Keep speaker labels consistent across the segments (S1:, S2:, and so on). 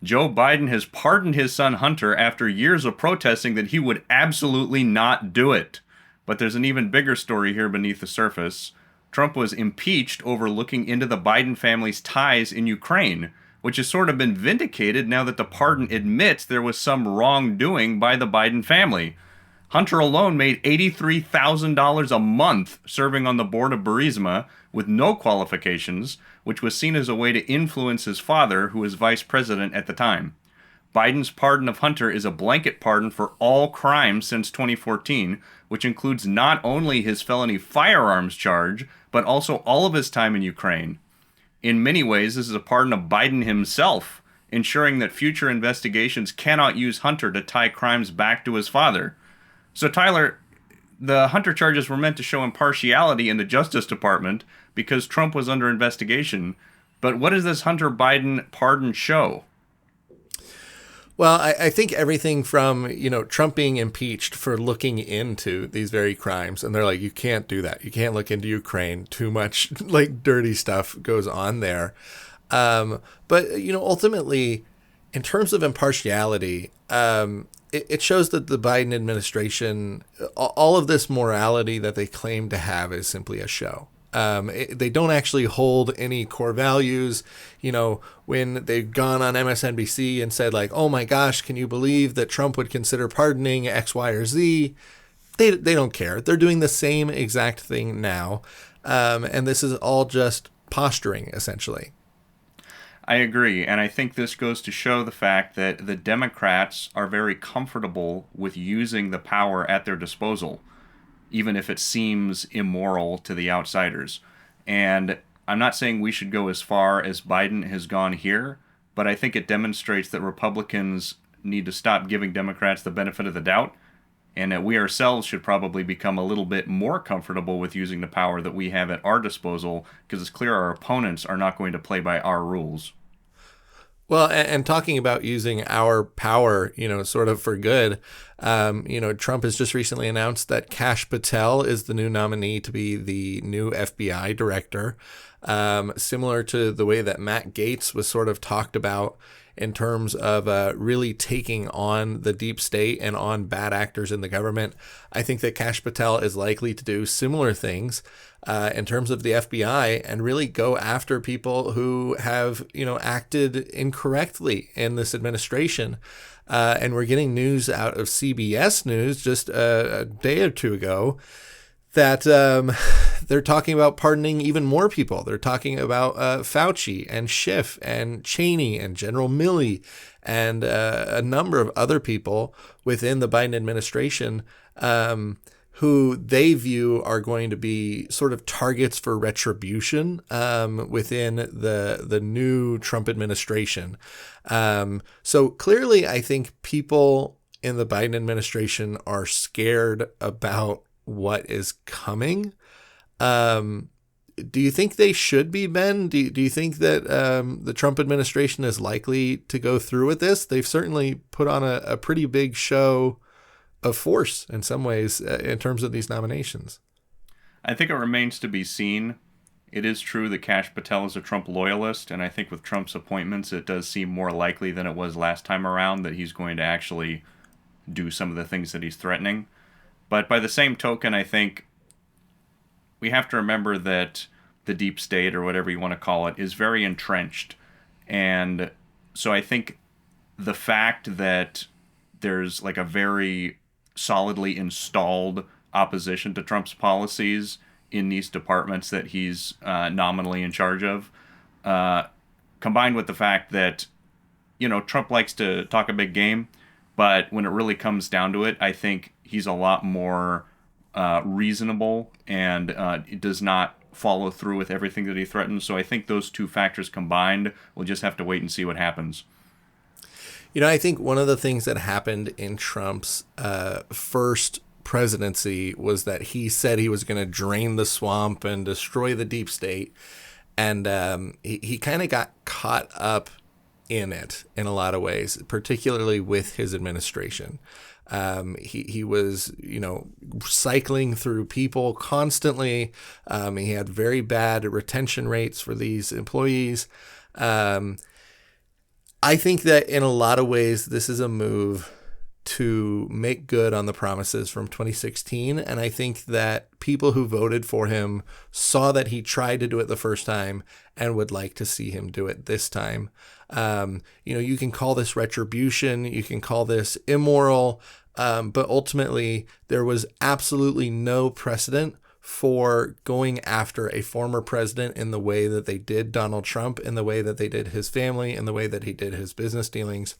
S1: Joe Biden has pardoned his son Hunter after years of protesting that he would absolutely not do it. But there's an even bigger story here beneath the surface. Trump was impeached over looking into the Biden family's ties in Ukraine, which has sort of been vindicated now that the pardon admits there was some wrongdoing by the Biden family. Hunter alone made $83,000 a month serving on the board of Burisma with no qualifications, which was seen as a way to influence his father, who was vice president at the time. Biden's pardon of Hunter is a blanket pardon for all crimes since 2014, which includes not only his felony firearms charge, but also all of his time in Ukraine. In many ways, this is a pardon of Biden himself, ensuring that future investigations cannot use Hunter to tie crimes back to his father. So, Tyler, the Hunter charges were meant to show impartiality in the Justice Department because Trump was under investigation. But what does this Hunter Biden pardon show?
S2: Well, I think everything from, Trump being impeached for looking into these very crimes, and they're like, you can't do that. You can't look into Ukraine. Too much like dirty stuff goes on there. But ultimately, in terms of impartiality, it shows that the Biden administration, all of this morality that they claim to have is simply a show. They don't actually hold any core values. When they've gone on MSNBC and said like, oh my gosh, can you believe that Trump would consider pardoning X, Y, or Z? They don't care. They're doing the same exact thing now. And this is all just posturing, essentially.
S1: I agree, and I think this goes to show the fact that the Democrats are very comfortable with using the power at their disposal, even if it seems immoral to the outsiders. And I'm not saying we should go as far as Biden has gone here, but I think it demonstrates that Republicans need to stop giving Democrats the benefit of the doubt, and that we ourselves should probably become a little bit more comfortable with using the power that we have at our disposal, because it's clear our opponents are not going to play by our rules.
S2: Well, and talking about using our power, sort of for good, Trump has just recently announced that Kash Patel is the new nominee to be the new FBI director, similar to the way that Matt Gaetz was sort of talked about in terms of really taking on the deep state and on bad actors in the government. I think that Kash Patel is likely to do similar things in terms of the FBI and really go after people who have, acted incorrectly in this administration. And we're getting news out of CBS News just a day or two ago that they're talking about pardoning even more people. They're talking about Fauci and Schiff and Cheney and General Milley and a number of other people within the Biden administration who they view are going to be sort of targets for retribution within the new Trump administration. So clearly, I think people in the Biden administration are scared about what is coming. Do you think they should be, Ben? Do you think that the Trump administration is likely to go through with this? They've certainly put on a pretty big show of force in some ways in terms of these nominations.
S1: I think it remains to be seen. It is true that Kash Patel is a Trump loyalist, and I think with Trump's appointments, it does seem more likely than it was last time around that he's going to actually do some of the things that he's threatening. But by the same token, I think we have to remember that the deep state, or whatever you want to call it, is very entrenched. And so I think the fact that there's like a very solidly installed opposition to Trump's policies in these departments that he's nominally in charge of, combined with the fact that, Trump likes to talk a big game, but when it really comes down to it, I think he's a lot more reasonable and does not follow through with everything that he threatens. So I think those two factors combined, we'll just have to wait and see what happens.
S2: I think one of the things that happened in Trump's first presidency was that he said he was going to drain the swamp and destroy the deep state. And he kind of got caught up in it in a lot of ways, particularly with his administration. He was, cycling through people constantly. He had very bad retention rates for these employees. I think that in a lot of ways, this is a move to make good on the promises from 2016. And I think that people who voted for him saw that he tried to do it the first time and would like to see him do it this time. You can call this retribution, you can call this immoral, but ultimately there was absolutely no precedent for going after a former president in the way that they did Donald Trump, in the way that they did his family, in the way that he did his business dealings.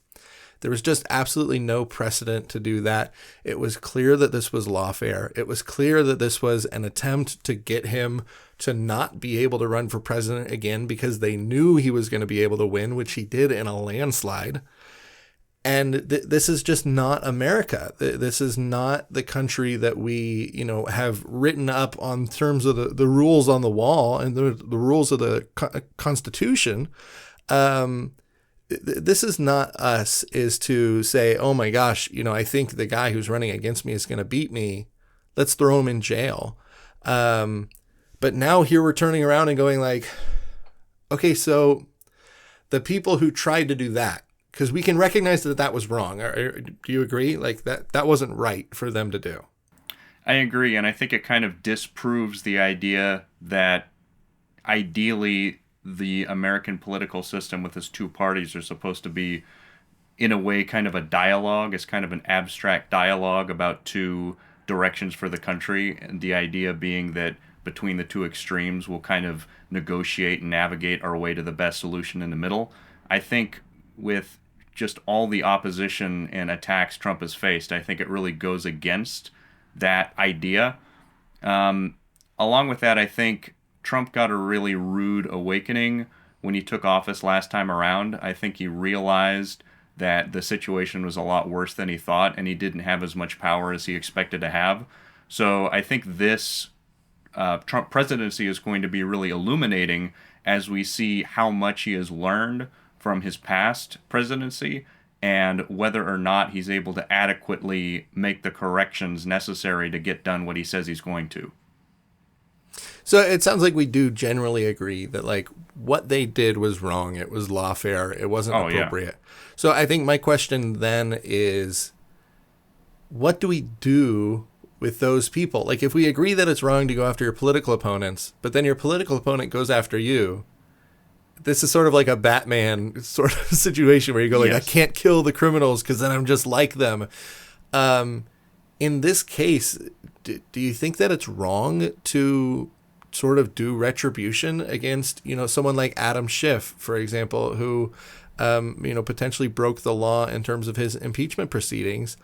S2: There was just absolutely no precedent to do that. It was clear that this was lawfare. It was clear that this was an attempt to get him to not be able to run for president again because they knew he was going to be able to win, which he did in a landslide. And this is just not America. This is not the country that we, have written up on terms of the rules on the wall and the rules of the Constitution. This is not us, is to say, oh my gosh, I think the guy who's running against me is going to beat me. Let's throw him in jail. But now here we're turning around and going like, okay, so the people who tried to do that, because we can recognize that that was wrong. Do you agree? Like that wasn't right for them to do.
S1: I agree. And I think it kind of disproves the idea that ideally the American political system with its two parties are supposed to be, in a way, kind of a dialogue. It's kind of an abstract dialogue about two directions for the country. And the idea being that between the two extremes, we'll kind of negotiate and navigate our way to the best solution in the middle. I think with just all the opposition and attacks Trump has faced, I think it really goes against that idea. Along with that, I think Trump got a really rude awakening when he took office last time around. I think he realized that the situation was a lot worse than he thought, and he didn't have as much power as he expected to have. So I think this Trump presidency is going to be really illuminating as we see how much he has learned from his past presidency and whether or not he's able to adequately make the corrections necessary to get done what he says he's going to.
S2: So it sounds like we do generally agree that like what they did was wrong. It was lawfare. It wasn't appropriate. Yeah. So I think my question then is, what do we do with those people? Like if we agree that it's wrong to go after your political opponents, but then your political opponent goes after you, this is sort of like a Batman sort of situation where you go like, yes, I can't kill the criminals because then I'm just like them. In this case, do you think that it's wrong to sort of do retribution against, someone like Adam Schiff, for example, who, potentially broke the law in terms of his impeachment proceedings?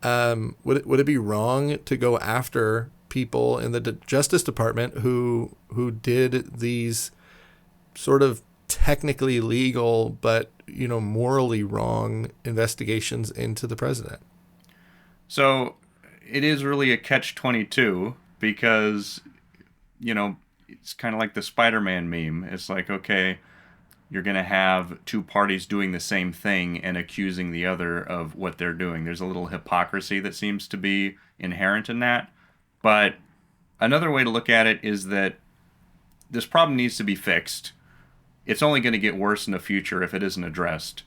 S2: Would it be wrong to go after people in the Justice Department who did these sort of technically legal but morally wrong investigations into the president?
S1: So it is really a catch-22 because it's kind of like the Spider-Man meme. It's like, okay, you're going to have two parties doing the same thing and accusing the other of what they're doing. There's a little hypocrisy that seems to be inherent in that. But another way to look at it is that this problem needs to be fixed. It's only going to get worse in the future if it isn't addressed.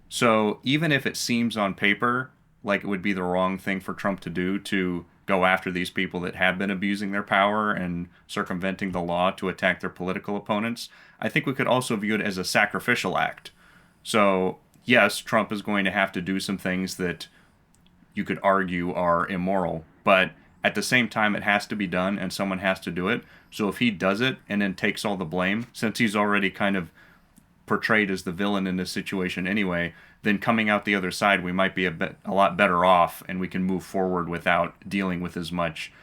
S1: So even if it seems on paper like it would be the wrong thing for Trump to do, to go after these people that have been abusing their power and circumventing the law to attack their political opponents, I think we could also view it as a sacrificial act. So yes, Trump is going to have to do some things that you could argue are immoral, but at the same time, it has to be done and someone has to do it. So if he does it and then takes all the blame, since he's already kind of portrayed as the villain in this situation anyway, then coming out the other side, we might be a lot better off, and we can move forward without dealing with as much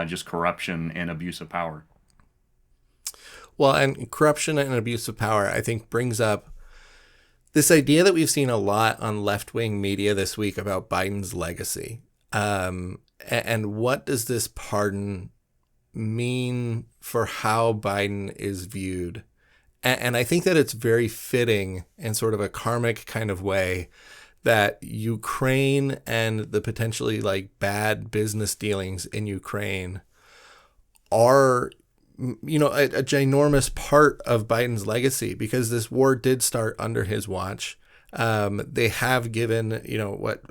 S1: just corruption and abuse of power.
S2: Well, and corruption and abuse of power, I think, brings up this idea that we've seen a lot on left-wing media this week about Biden's legacy. And what does this pardon mean for how Biden is viewed? And I think that it's very fitting in sort of a karmic kind of way that Ukraine and the potentially like bad business dealings in Ukraine are, a ginormous part of Biden's legacy, because this war did start under his watch. They have given,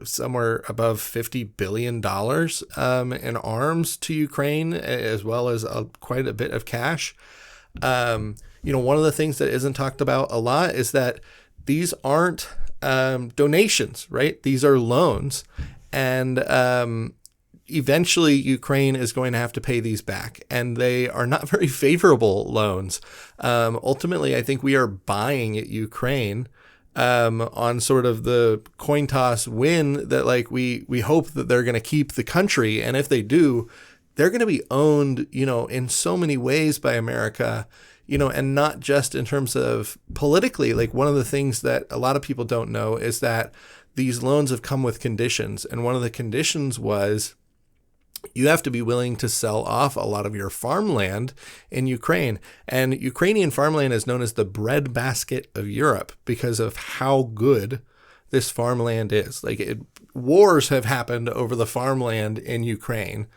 S2: somewhere above $50 billion in arms to Ukraine, as well as quite a bit of cash. One of the things that isn't talked about a lot is that these aren't donations, right? These are loans. And eventually Ukraine is going to have to pay these back, and they are not very favorable loans. Ultimately, I think we are buying Ukraine on sort of the coin toss win that we hope that they're going to keep the country. And if they do, they're going to be owned, in so many ways by America, and not just in terms of politically. Like, one of the things that a lot of people don't know is that these loans have come with conditions. And one of the conditions was you have to be willing to sell off a lot of your farmland in Ukraine. And Ukrainian farmland is known as the breadbasket of Europe because of how good this farmland is. Wars have happened over the farmland in Ukraine,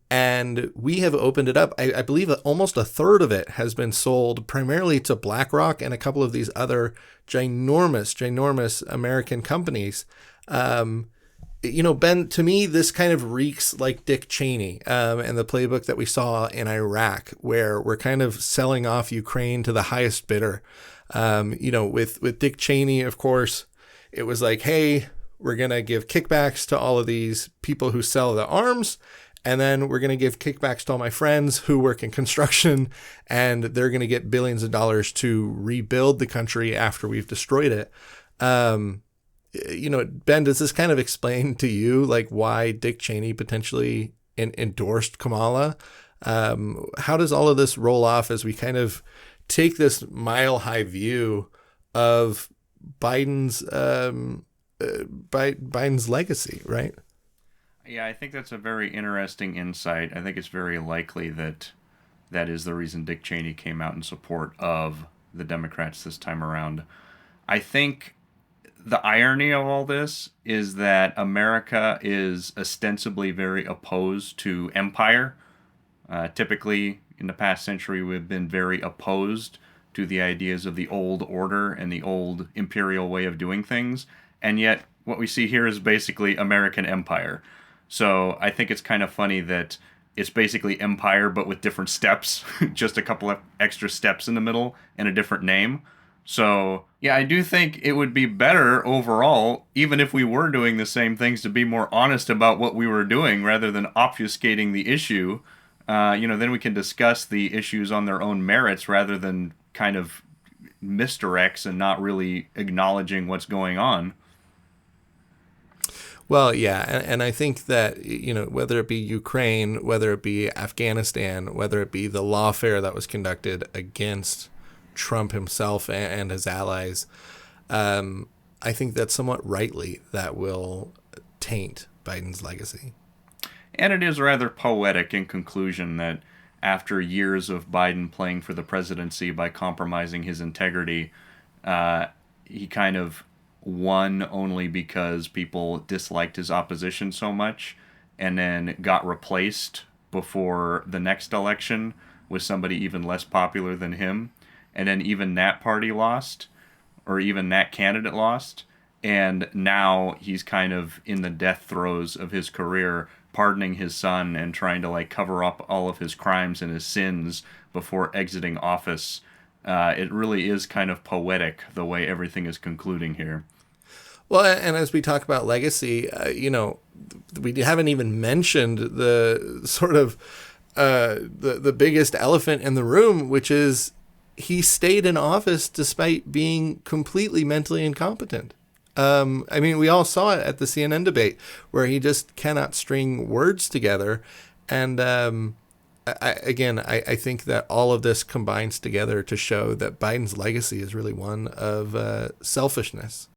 S2: and we have opened it up. I believe that almost a third of it has been sold primarily to BlackRock and a couple of these other ginormous American companies. Ben, to me, this kind of reeks like Dick Cheney and the playbook that we saw in Iraq, where we're kind of selling off Ukraine to the highest bidder. With Dick Cheney, of course, it was like, hey, we're going to give kickbacks to all of these people who sell the arms. And then we're going to give kickbacks to all my friends who work in construction, and they're going to get billions of dollars to rebuild the country after we've destroyed it. Ben, does this kind of explain to you why Dick Cheney potentially endorsed Kamala? How does all of this roll off as we kind of take this mile high view of Biden's legacy, right?
S1: Yeah, I think that's a very interesting insight. I think it's very likely that that is the reason Dick Cheney came out in support of the Democrats this time around. I think the irony of all this is that America is ostensibly very opposed to empire. Typically, in the past century, we've been very opposed to the ideas of the old order and the old imperial way of doing things. And yet, what we see here is basically American empire. So I think it's kind of funny that it's basically empire, but with different steps, just a couple of extra steps in the middle and a different name. So, yeah, I do think it would be better overall, even if we were doing the same things, to be more honest about what we were doing rather than obfuscating the issue. Then we can discuss the issues on their own merits rather than kind of misdirects and not really acknowledging what's going on.
S2: Well, yeah, and I think that, whether it be Ukraine, whether it be Afghanistan, whether it be the lawfare that was conducted against Trump himself and his allies, I think that somewhat rightly that will taint Biden's legacy.
S1: And it is rather poetic in conclusion that after years of Biden playing for the presidency by compromising his integrity, he kind of won only because people disliked his opposition so much, and then got replaced before the next election with somebody even less popular than him. And then even that party lost, or even that candidate lost. And now he's kind of in the death throes of his career, pardoning his son and trying to cover up all of his crimes and his sins before exiting office. It really is kind of poetic the way everything is concluding here.
S2: Well, and as we talk about legacy, we haven't even mentioned the sort of the biggest elephant in the room, which is he stayed in office despite being completely mentally incompetent. We all saw it at the CNN debate where he just cannot string words together. And I think that all of this combines together to show that Biden's legacy is really one of selfishness.